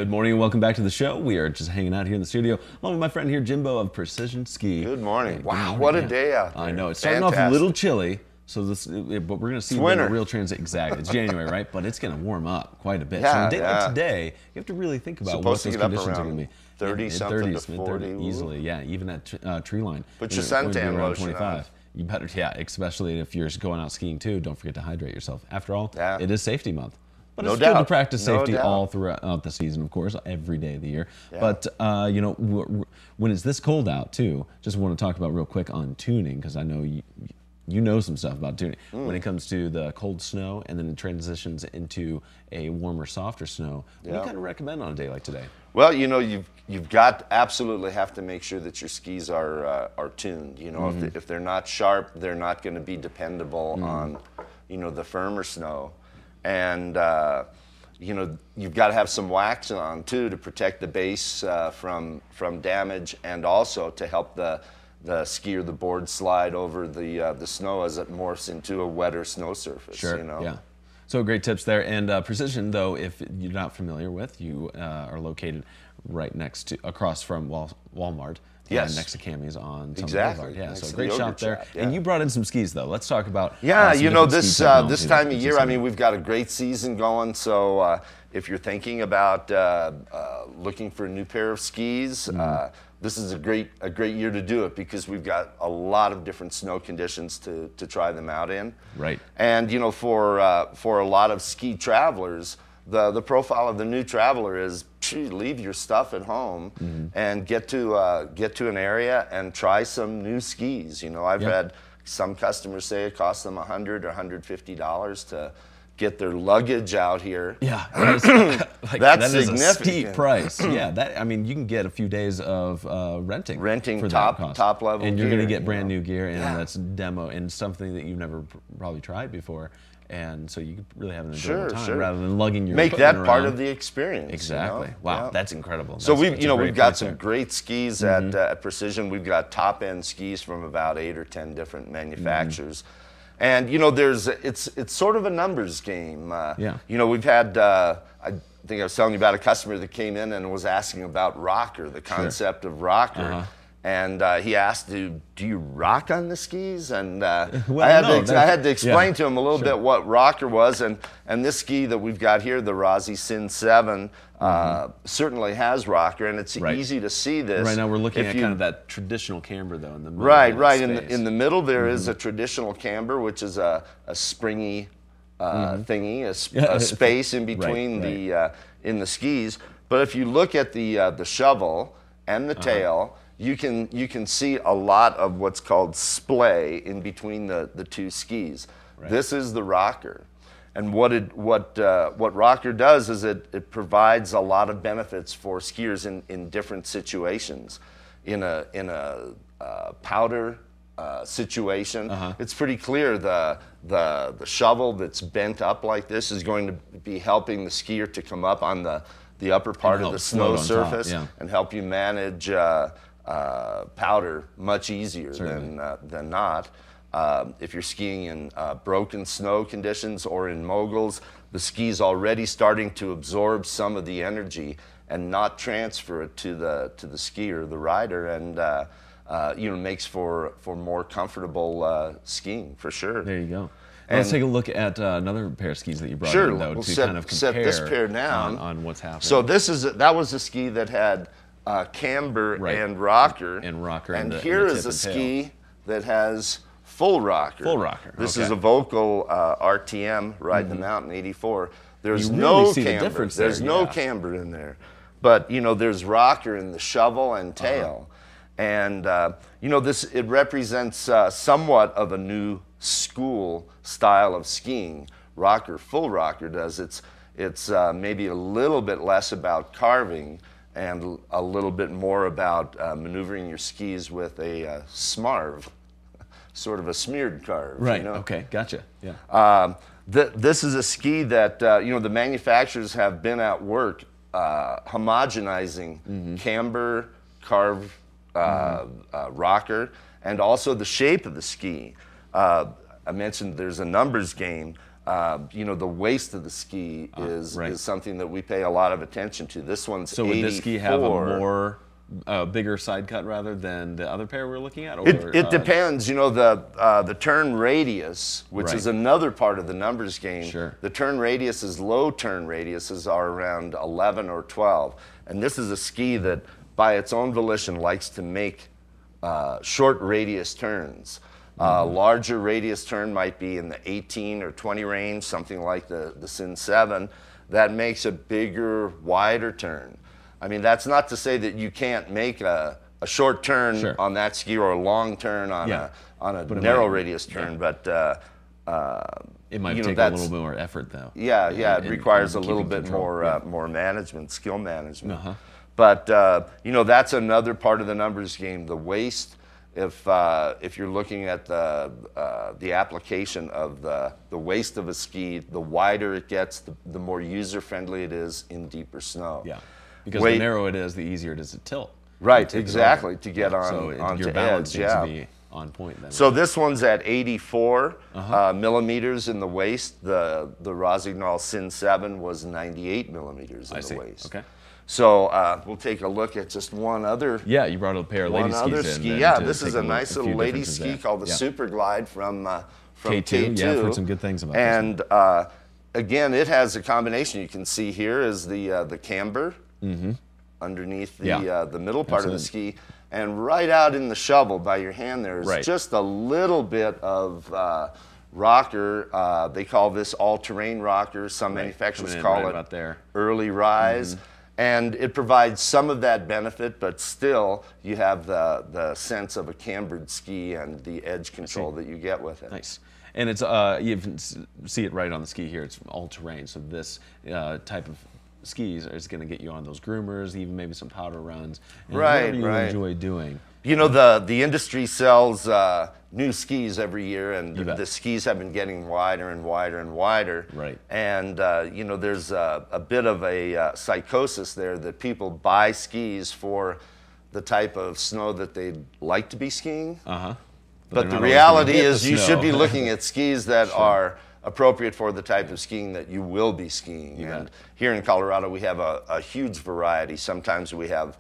Good morning and welcome back to the show. We are just hanging out here in the studio along with my friend here, Jimbo of Precision Ski. Good morning. Hey, Wow, good morning. what a day out there. I know. It's starting off a little chilly, so but we're going to see the real transit. Exactly. It's January, right? But it's going to warm up quite a bit. Yeah, so on a day like today, you have to really think about what those conditions are going to be. 30-something to 40. Easily, yeah, even at tree line. Put your suntan lotion 25. On. You better, yeah, especially if you're going out skiing too. Don't forget to hydrate yourself. After all, it is safety month. But it's good to practice safety all throughout the season, of course, every day of the year. Yeah. But, you know, when it's this cold out, too, just want to talk about real quick on tuning, because I know you know some stuff about tuning. When it comes to the cold snow and then it transitions into a warmer, softer snow, what do you kind of recommend on a day like today? Well, you know, you've got absolutely have to make sure that your skis are tuned. You know, if they're not sharp, they're not going to be dependable on, you know, the firmer snow. And, you know, you've got to have some wax on, too, to protect the base from damage and also to help the ski or the board slide over the snow as it morphs into a wetter snow surface. Sure, you know? Yeah. So great tips there. And Precision, though, if you're not familiar with, you are located right across from Walmart. Yes. Next to Cammy's on Exactly. Boulevard. Yeah, so great shop there. Yeah. And you brought in some skis, though. Let's talk about you know, this time of year, I mean, we've got a great season going. So if you're thinking about looking for a new pair of skis, this is a great year to do it because we've got a lot of different snow conditions to try them out in. Right. And you know, for a lot of ski travelers, the profile of the new traveler is leave your stuff at home and get to an area and try some new skis. You know, I've had some customers say it costs them $100 or $150 to get their luggage out here. Yeah, that's that is significant. A steep price. Yeah, I mean, you can get a few days of renting for top level, and you're going to get gear, brand new gear, and that's demo and something that you've never probably tried before. And so you could really have an enjoyable time rather than lugging your equipment around. Make that part of the experience. Exactly. You know? Wow, that's incredible. So we've got some great skis at Precision. We've got top end skis from about 8 or 10 different manufacturers. And you know, it's sort of a numbers game. You know, we've had I think I was telling you about a customer that came in and was asking about rocker, the concept of rocker. And he asked, "Do you rock on the skis?" And I had to explain to him a little bit what rocker was. And this ski that we've got here, the Rossi Sin 7, certainly has rocker, and it's easy to see this. Right now we're looking at kind of that traditional camber, though, in the middle. Right. In the middle there is a traditional camber, which is a springy thingy, a space in between in the skis. But if you look at the shovel and the tail, you can see a lot of what's called splay in between the two skis. This is the rocker, and what rocker does is it provides a lot of benefits for skiers in different situations. In a powder situation, it's pretty clear the shovel that's bent up like this is going to be helping the skier to come up on the upper part of the snow surface and help you manage powder much easier than not. If you're skiing in broken snow conditions or in moguls, the ski's already starting to absorb some of the energy and not transfer it to the skier, the rider, and you know, makes for more comfortable skiing for sure. There you go. Let's take a look at another pair of skis that you brought in, though, to kind of compare this pair down on what's happening. So that was a ski that had camber and rocker. And here is a ski that has full rocker. This is a Volkl RTM riding the mountain 84. There's no camber. There's no camber in there. But you know, there's rocker in the shovel and tail. And you know, it represents somewhat of a new school style of skiing. Full rocker does. It's maybe a little bit less about carving and a little bit more about maneuvering your skis with a smarv, sort of a smeared carve. Right, you know? Okay, gotcha, yeah. This is a ski that, you know, the manufacturers have been at work homogenizing camber, carve, rocker, and also the shape of the ski. I mentioned there's a numbers game. you know, the waist of the ski is something that we pay a lot of attention to. This one's so 84. Would this ski have a more bigger side cut rather than the other pair we're looking at? Or, it depends. You know, the turn radius, which is another part of the numbers game. Sure. The turn radiuses, low turn radiuses, are around 11 or 12. And this is a ski that, by its own volition, likes to make short radius turns. Larger radius turn might be in the 18 or 20 range, something like the Sin 7. That makes a bigger, wider turn. I mean, that's not to say that you can't make a short turn on that ski or a long turn on a narrow radius turn, but it might take a little bit more effort, though. Yeah, it requires a little bit more management, skill management. But you know, that's another part of the numbers game. The waist. If you're looking at the application of the waist of a ski, the wider it gets, the more user-friendly it is in deeper snow. Yeah, because the narrower it is, the easier it is to tilt. Right, exactly, to get onto your balance needs to be on point then. So this one's at 84 millimeters in the waist. The Rossignol Sin 7 was 98 millimeters in the waist. Okay. So we'll take a look at just one other. Yeah, you brought a pair of lady skis in. Yeah, this is a nice little lady ski called the Super Glide from K2. Yeah, I've heard some good things about this. And again, it has a combination. You can see here is the camber underneath the middle part of the ski, and right out in the shovel by your hand there is just a little bit of rocker. They call this all-terrain rocker. Some manufacturers call it early rise. And it provides some of that benefit, but still you have the sense of a cambered ski and the edge control that you get with it. Nice. And it's you can see it right on the ski here. It's all terrain, so this type of skis is going to get you on those groomers, even maybe some powder runs, and whatever you enjoy doing. You know, the industry sells new skis every year, and the skis have been getting wider and wider and wider. Right. And you know, there's a bit of a psychosis there that people buy skis for the type of snow that they'd like to be skiing. But the reality is you should be looking at skis that are appropriate for the type of skiing that you will be skiing. And here in Colorado, we have a huge variety. Sometimes we have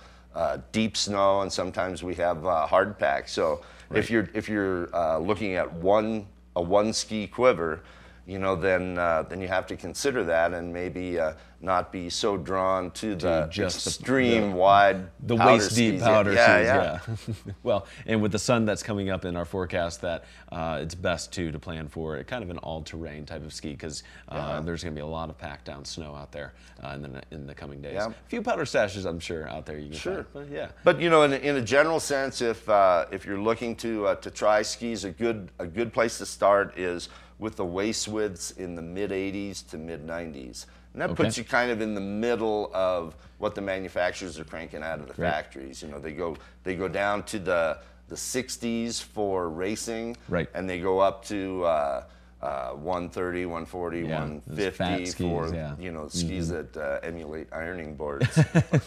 deep snow, and sometimes we have hard pack. So if you're looking at a one ski quiver, you know, then you have to consider that and maybe not be so drawn to the extreme wide, the waist deep powder skis. Well, and with the sun that's coming up in our forecast, that it's best to plan for kind of an all-terrain type of ski, because there's going to be a lot of packed down snow out there in the coming days. A few powder stashes, I'm sure, out there you can find. But but you know, in a general sense, if you're looking to try skis, a good place to start is with the waist widths in the mid-80s to mid-90s. And that puts you kind of in the middle of what the manufacturers are cranking out of the factories. You know, they go down to the 60s for racing, and they go up to 130, 140, 150 for you know, skis that emulate ironing boards.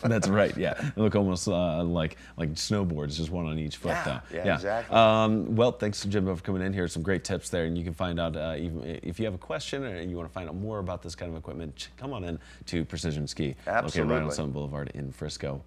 That's right. They look almost like snowboards, just one on each foot. Exactly. Well, thanks to Jimbo for coming in here. Some great tips there, and you can find out even if you have a question or you want to find out more about this kind of equipment, come on in to Precision Ski, located right on Summit Boulevard in Frisco.